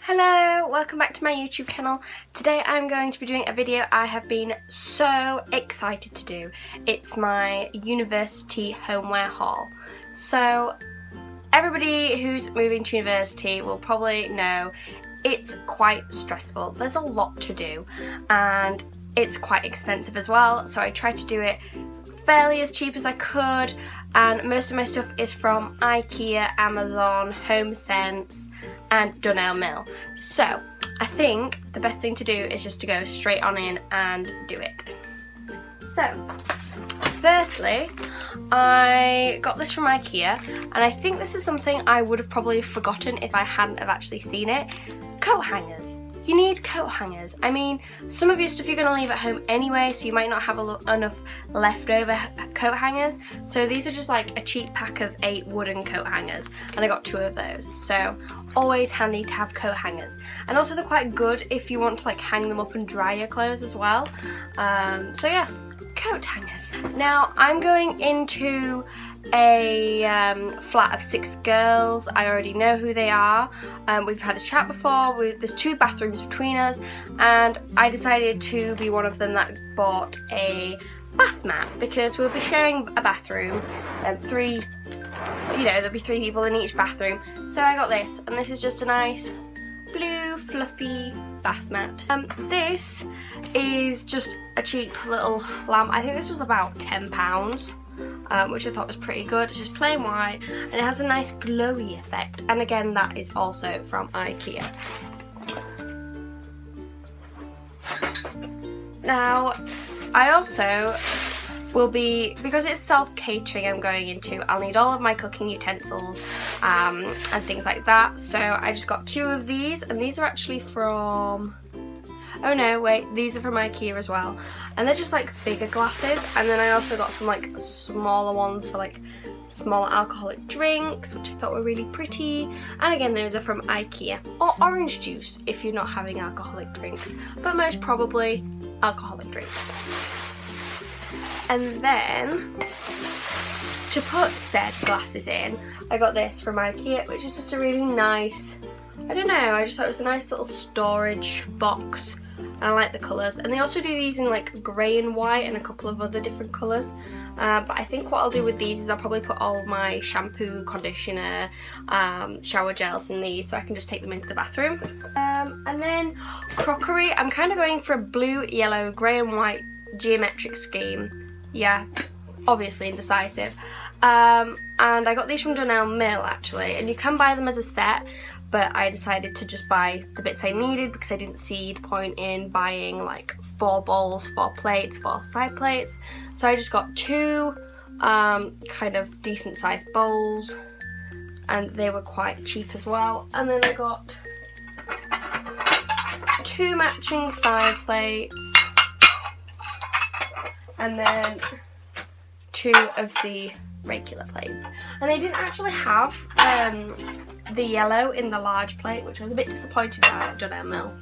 Hello, welcome back to my YouTube channel. Today I'm going to be doing a video I have been so excited to do. It's my university homeware haul. So everybody who's moving to university will probably know it's quite stressful. There's a lot to do and it's quite expensive as well, so I tried to do it fairly as cheap as I could, and most of my stuff is from IKEA, Amazon, HomeSense and Dunelm Mill. So I think the best thing to do is just to go straight on in and do it. So firstly, I got this from IKEA, and I think this is something I would have probably forgotten if I hadn't have actually seen it. Coat hangers. You need coat hangers. I mean, some of your stuff you're going to leave at home anyway, so you might not have enough leftover coat hangers. So these are just like a cheap pack of 8 wooden coat hangers, and I got 2 of those. So always handy to have coat hangers. And also they're quite good if you want to like hang them up and dry your clothes as well. So yeah, coat hangers. Now I'm going into a flat of 6 girls. I already know who they are. We've had a chat before. There's 2 bathrooms between us, and I decided to be one of them that bought a bath mat because we'll be sharing a bathroom, and there'll be 3 people in each bathroom. So I got this, and this is just a nice blue fluffy bath mat. This is just a cheap little lamp. I think this was about £10. Which I thought was pretty good. It's just plain white and it has a nice glowy effect, and again that is also from IKEA. Now I also will be, because it's self-catering I'm going into, I'll need all of my cooking utensils and things like that, so I just got 2 of these, and these are actually from, oh no, wait, these are from IKEA as well. And they're just like bigger glasses. And then I also got some like smaller ones for like smaller alcoholic drinks, which I thought were really pretty. And again, those are from IKEA. Or orange juice if you're not having alcoholic drinks. But most probably alcoholic drinks. And then to put said glasses in, I got this from IKEA, which is just a really nice, I don't know, I just thought it was a nice little storage box. And I like the colours, and they also do these in like grey and white and a couple of other different colours, but I think what I'll do with these is I'll probably put all of my shampoo, conditioner, shower gels in these, so I can just take them into the bathroom. And then crockery, I'm kind of going for a blue, yellow, grey and white geometric scheme. Yeah, obviously indecisive. And I got these from Dunelm Mill actually, and you can buy them as a set, but I decided to just buy the bits I needed because I didn't see the point in buying like 4 bowls, 4 plates, 4 side plates. So I just got 2 kind of decent sized bowls, and they were quite cheap as well. And then I got 2 matching side plates, and then 2 of the regular plates. And they didn't actually have the yellow in the large plate, which I was a bit disappointed by at Dunelm Mill.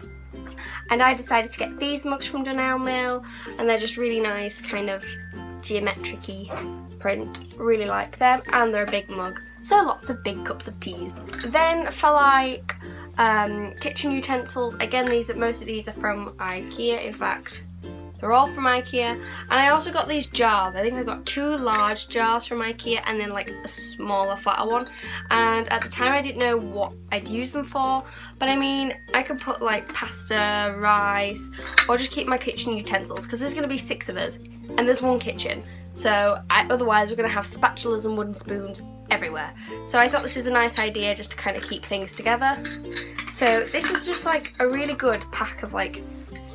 And I decided to get these mugs from Dunelm Mill, and they're just really nice, kind of geometric-y print. Really like them, and they're a big mug, so lots of big cups of teas. Then for like kitchen utensils, again most of these are from IKEA. In fact, they're all from IKEA. And I also got these jars. I think I got 2 large jars from IKEA and then like a smaller, flatter one. And at the time I didn't know what I'd use them for. But I mean, I could put like pasta, rice, or just keep my kitchen utensils, because there's going to be 6 of us and there's 1 kitchen. So otherwise we're going to have spatulas and wooden spoons everywhere. So I thought this is a nice idea just to kind of keep things together. So this is just like a really good pack of like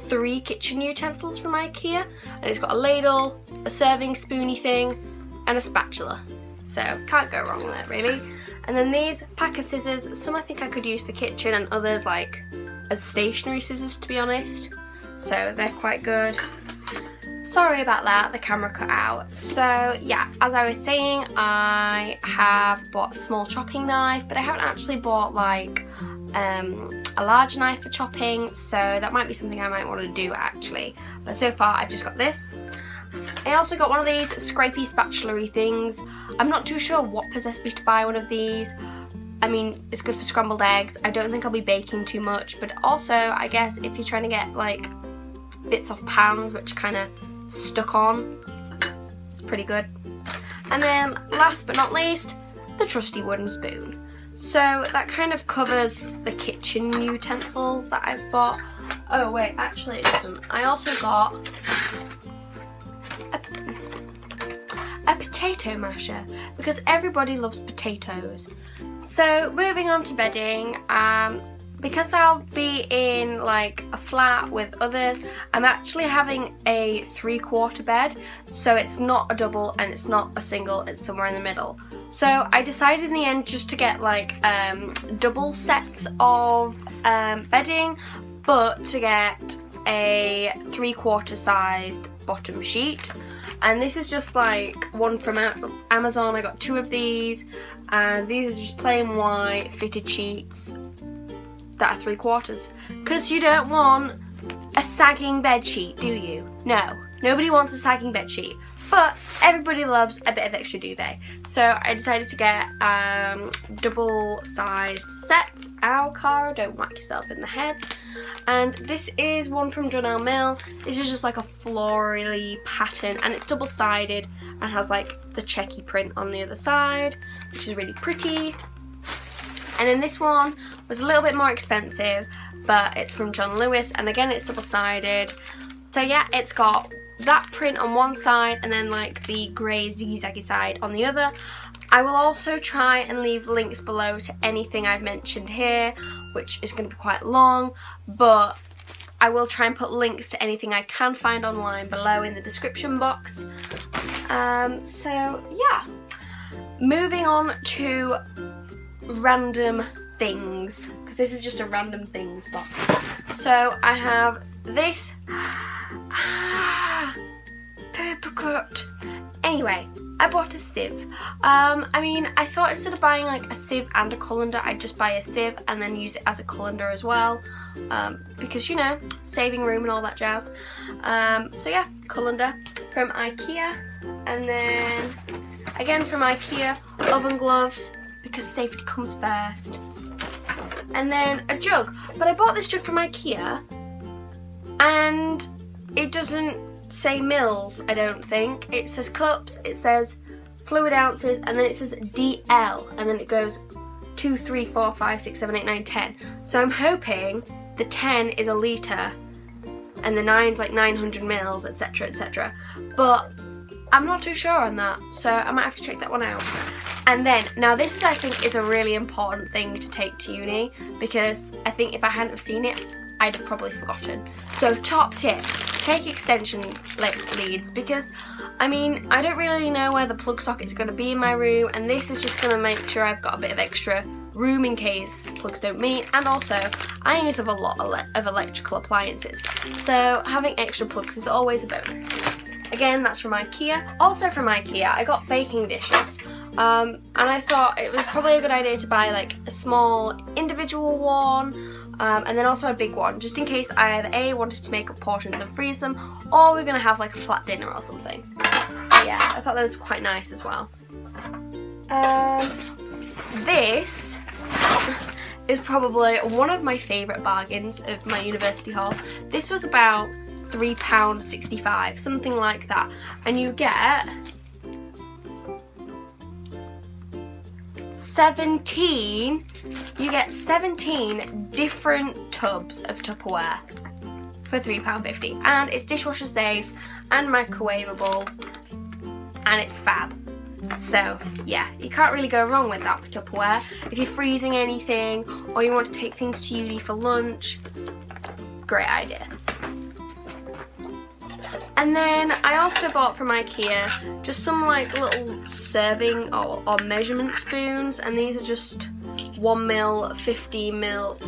3 kitchen utensils from IKEA, and it's got a ladle, a serving spoony thing, and a spatula. So can't go wrong there really. And then these pack of scissors, some I think I could use for kitchen and others like as stationary scissors, to be honest. So they're quite good. Sorry about that, the camera cut out. So yeah, as I was saying, I have bought a small chopping knife, but I haven't actually bought like a large knife for chopping, so that might be something I might want to do actually. But so far I've just got this. I also got one of these scrapey spatula-y things. I'm not too sure what possessed me to buy one of these. I mean, it's good for scrambled eggs. I don't think I'll be baking too much, but also I guess if you're trying to get like bits off pans which kind of stuck on, it's pretty good. And then last but not least, the trusty wooden spoon. So that kind of covers the kitchen utensils that I've got. Oh wait, actually it doesn't. I also got a potato masher because everybody loves potatoes. So moving on to bedding, because I'll be in like a flat with others, I'm actually having a 3/4 bed, so it's not a double and it's not a single, it's somewhere in the middle. So I decided in the end just to get like double sets of bedding, but to get a 3/4 sized bottom sheet. And this is just like one from Amazon. I got 2 of these, and these are just plain white fitted sheets that are 3/4, because you don't want a sagging bed sheet, do you? No, nobody wants a sagging bed sheet, but everybody loves a bit of extra duvet. So I decided to get double sized sets. Ow, Cara, don't whack yourself in the head. And this is one from John Mill. This is just like a florally pattern, and it's double sided and has like the checky print on the other side, which is really pretty. And then this one was a little bit more expensive, but it's from John Lewis, and again it's double sided. So yeah, it's got that print on one side and then like the grey zigzaggy side on the other. I will also try and leave links below to anything I've mentioned here, which is going to be quite long, but I will try and put links to anything I can find online below in the description box. So yeah, moving on to random things, because this is just a random things box. So I have this paper cut. Anyway, I bought a sieve. I mean, I thought instead of buying like a sieve and a colander, I'd just buy a sieve and then use it as a colander as well, because, you know, saving room and all that jazz. So yeah, colander from IKEA, and then again from IKEA, oven gloves, because safety comes first. And then a jug, but I bought this jug from IKEA and it doesn't say mils, I don't think. It says cups, it says fluid ounces, and then it says DL, and then it goes 2, 3, 4, 5, 6, 7, 8, 9, 10. So I'm hoping the 10 is a litre and the 9's like 900 mils, etc, etc. But I'm not too sure on that, so I might have to check that one out. And then, now this is, I think, is a really important thing to take to uni, because I think if I hadn't have seen it, I'd have probably forgotten. So top tip, take extension leads, because I mean, I don't really know where the plug socket's going to be in my room, and this is just going to make sure I've got a bit of extra room in case plugs don't meet. And also, I use up a lot of electrical appliances, so having extra plugs is always a bonus. Again, that's from IKEA. Also from IKEA, I got baking dishes. And I thought it was probably a good idea to buy like a small individual one, and then also a big one, just in case I either A, wanted to make up portions and freeze them, or we're gonna have like a flat dinner or something. So yeah, I thought those were quite nice as well. This is probably one of my favourite bargains of my university haul. This was about £3.65, something like that, and you get 17 different tubs of Tupperware for £3.50, and it's dishwasher safe and microwavable, and it's fab. So yeah, you can't really go wrong with that for Tupperware. If you're freezing anything or you want to take things to uni for lunch, great idea. And then I also bought from IKEA just some like little serving or measurement spoons, and these are just 1mm, 15mm,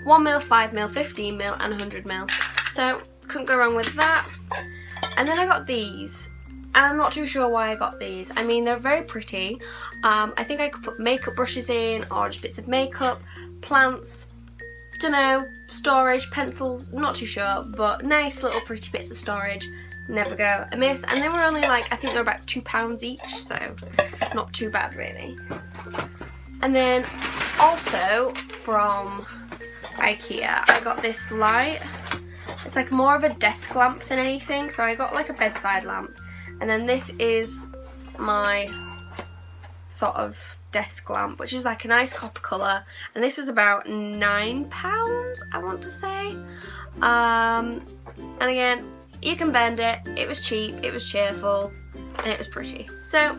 1mm, 5mm, 15mm and 100mm. So couldn't go wrong with that. And then I got these, and I'm not too sure why I got these. I mean, they're very pretty. I think I could put makeup brushes in, or just bits of makeup, plants, don't know, storage, pencils, not too sure, but nice little pretty bits of storage, never go amiss. And they were only like, I think they're about £2 each, so not too bad really. And then also from IKEA, I got this light. It's like more of a desk lamp than anything, so I got like a bedside lamp. And then this is my sort of desk lamp, which is like a nice copper colour, and this was about £9, I want to say. And again, you can bend it, it was cheap, it was cheerful, and it was pretty. So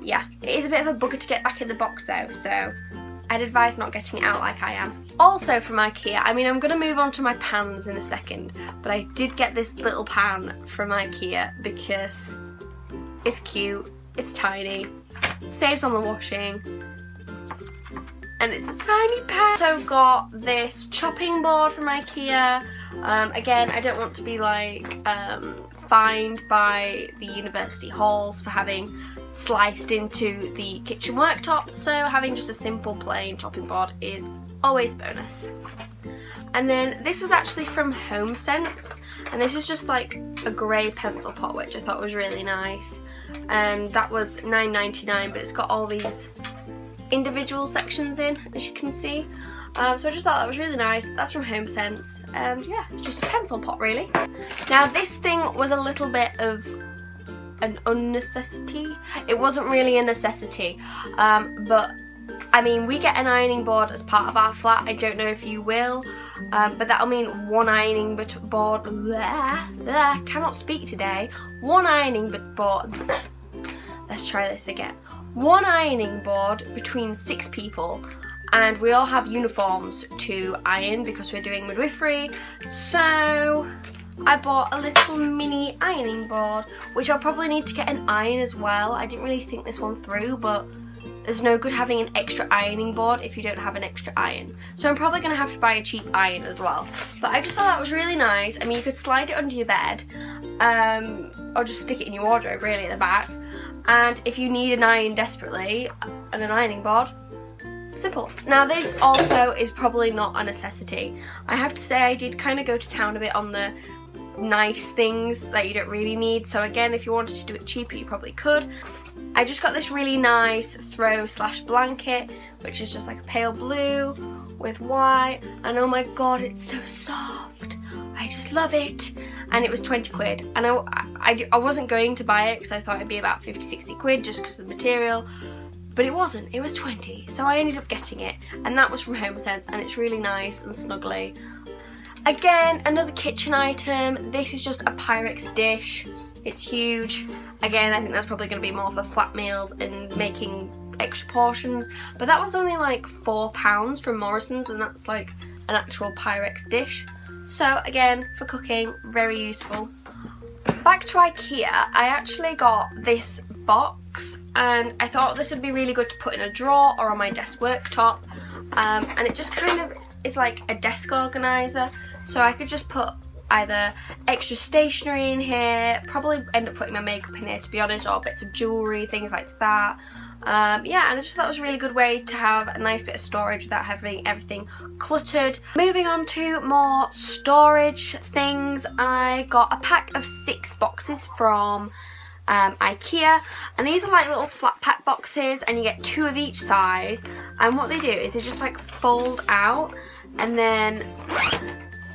yeah, it is a bit of a bugger to get back in the box though, so I'd advise not getting it out like I am. Also from IKEA, I mean, I'm going to move on to my pans in a second, but I did get this little pan from IKEA because it's cute, it's tiny, saves on the washing, and it's a tiny pan. Also got this chopping board from IKEA. Again, I don't want to be like fined by the university halls for having sliced into the kitchen worktop, so having just a simple plain chopping board is always a bonus. And then this was actually from HomeSense, and this is just like a grey pencil pot, which I thought was really nice, and that was £9.99, but it's got all these individual sections in, as you can see. So I just thought that was really nice. That's from HomeSense, and yeah, it's just a pencil pot really. Now this thing was a little bit of an unnecessity. It wasn't really a necessity, but I mean, we get an ironing board as part of our flat. I don't know if you will, but that'll mean one ironing board. Cannot speak today. One ironing board. Let's try this again. One ironing board between 6 people, and we all have uniforms to iron because we're doing midwifery. So I bought a little mini ironing board, which I'll probably need to get an iron as well. I didn't really think this one through, but there's no good having an extra ironing board if you don't have an extra iron. So I'm probably going to have to buy a cheap iron as well. But I just thought that was really nice. I mean, you could slide it under your bed, or just stick it in your wardrobe really at the back. And if you need an iron desperately, and an ironing board, simple. Now this also is probably not a necessity. I have to say I did kind of go to town a bit on the nice things that you don't really need. So again, if you wanted to do it cheaper, you probably could. I just got this really nice throw / blanket, which is just like a pale blue with white, and oh my god, it's so soft. I just love it. And it was 20 quid, and I wasn't going to buy it because I thought it'd be about 50-60 quid just because of the material, but it wasn't, it was 20, so I ended up getting it, and that was from HomeSense, and it's really nice and snuggly. Again, another kitchen item. This is just a Pyrex dish. It's huge. Again, I think that's probably going to be more for flat meals and making extra portions, but that was only like £4 from Morrison's, and that's like an actual Pyrex dish. So again, for cooking, very useful. Back to IKEA, I actually got this box, and I thought this would be really good to put in a drawer or on my desk worktop, and it just kind of is like a desk organiser, so I could just put either extra stationery in here, probably end up putting my makeup in here to be honest, or bits of jewellery, things like that. Yeah, and I just thought it was a really good way to have a nice bit of storage without having everything cluttered. Moving on to more storage things, I got a pack of 6 boxes from IKEA, and these are like little flat pack boxes, and you get 2 of each size, and what they do is they just like fold out, and then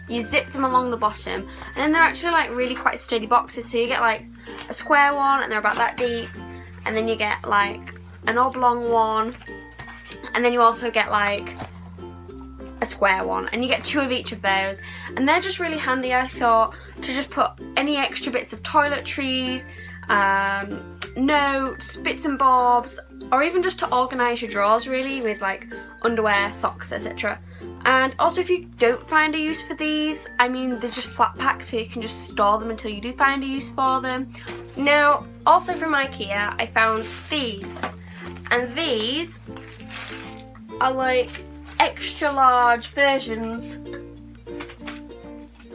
you zip them along the bottom, and then they're actually like really quite sturdy boxes. So you get like a square one, and they're about that deep, and then you get like an oblong one, and then you also get like a square one, and you get 2 of each of those, and they're just really handy, I thought, to just put any extra bits of toiletries, notes, bits and bobs, or even just to organise your drawers really, with like underwear, socks, etc. And also, if you don't find a use for these, I mean, they're just flat packs, so you can just store them until you do find a use for them. Now, also from IKEA, I found these, and these are like extra large versions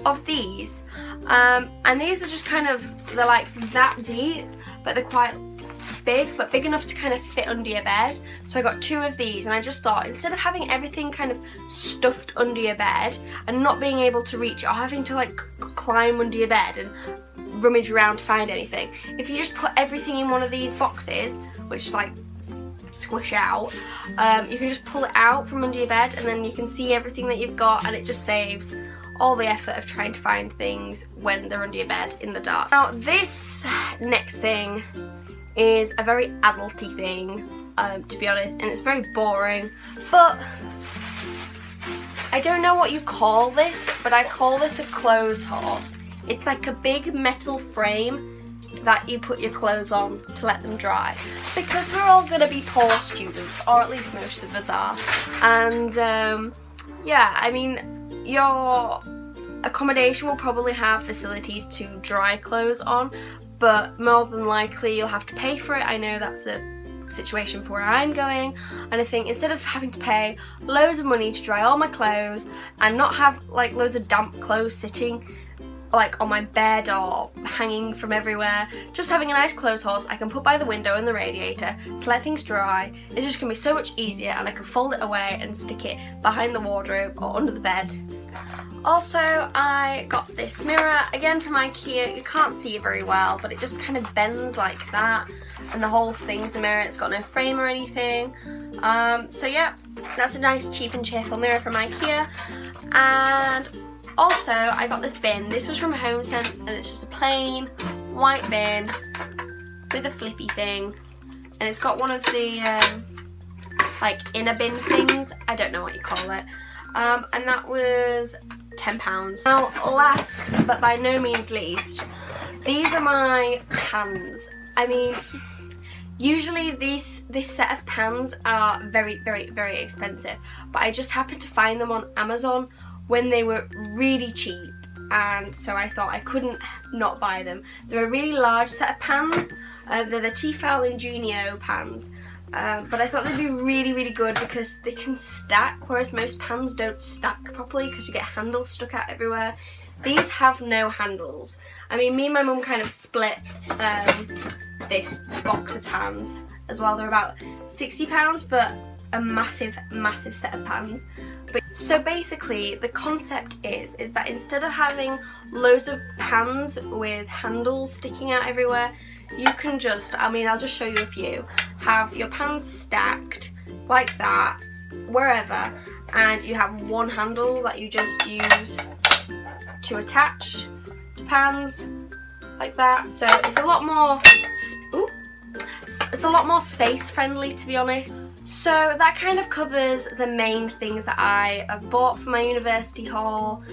of these, and these are just kind of, they're like that deep, but they're quite big, but big enough to kind of fit under your bed. So I got 2 of these, and I just thought, instead of having everything kind of stuffed under your bed and not being able to reach it, or having to like climb under your bed and rummage around to find anything, if you just put everything in one of these boxes, which is like squish out. You can just pull it out from under your bed and then you can see everything that you've got, and it just saves all the effort of trying to find things when they're under your bed in the dark. Now this next thing is a very adulty thing, to be honest, and it's very boring, but I don't know what you call this, but I call this a clothes horse. It's like a big metal frame that you put your clothes on to let them dry, because we're all going to be poor students, or at least most of us are, and yeah, I mean, your accommodation will probably have facilities to dry clothes on, but more than likely you'll have to pay for it. I know that's a situation for where I'm going, and I think instead of having to pay loads of money to dry all my clothes and not have like loads of damp clothes sitting like on my bed or hanging from everywhere, just having a nice clothes horse I can put by the window in the radiator to let things dry is just going to be so much easier, and I can fold it away and stick it behind the wardrobe or under the bed. Also, I got this mirror, again from IKEA. You can't see it very well, but it just kind of bends like that, and the whole thing's a mirror. It's got no frame or anything. So yeah, that's a nice cheap and cheerful mirror from IKEA. And also, I got this bin. This was from HomeSense, and it's just a plain white bin with a flippy thing, and it's got one of the like inner bin things. I don't know what you call it. And that was £10. Now last but by no means least, these are my pans. I mean, usually this set of pans are very expensive, but I just happened to find them on Amazon when they were really cheap, and so I thought I couldn't not buy them. They're a really large set of pans. They're the Tefal Ingenio pans. But I thought they'd be really good because they can stack, whereas most pans don't stack properly because you get handles stuck out everywhere. These have no handles. I mean, me and my mum kind of split this box of pans as well. They're about £60 for a massive set of pans. So basically the concept is that instead of having loads of pans with handles sticking out everywhere, you can just, I mean, I'll just show you a few, have your pans stacked like that wherever, and you have one handle that you just use to attach to pans like that. So it's a lot more space friendly, to be honest. So that kind of covers the main things that I have bought for my university haul.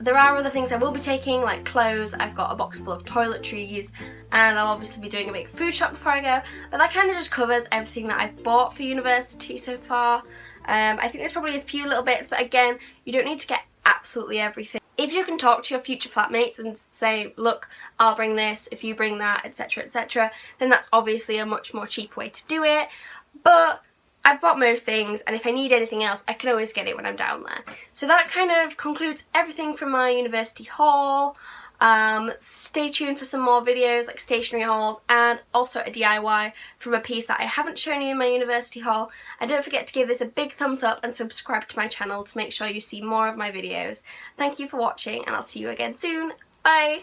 There are other things I will be taking, like clothes. I've got a box full of toiletries, and I'll obviously be doing a big food shop before I go, but that kind of just covers everything that I've bought for university so far. I think there's probably a few little bits, but again, you don't need to get absolutely everything. If you can talk to your future flatmates and say, look, I'll bring this, if you bring that, etc, etc, then that's obviously a much more cheap way to do it, but I've bought most things, and if I need anything else, I can always get it when I'm down there. So that kind of concludes everything from my university haul. Stay tuned for some more videos, like stationery hauls, and also a DIY from a piece that I haven't shown you in my university haul. And don't forget to give this a big thumbs up and subscribe to my channel to make sure you see more of my videos. Thank you for watching, and I'll see you again soon. Bye!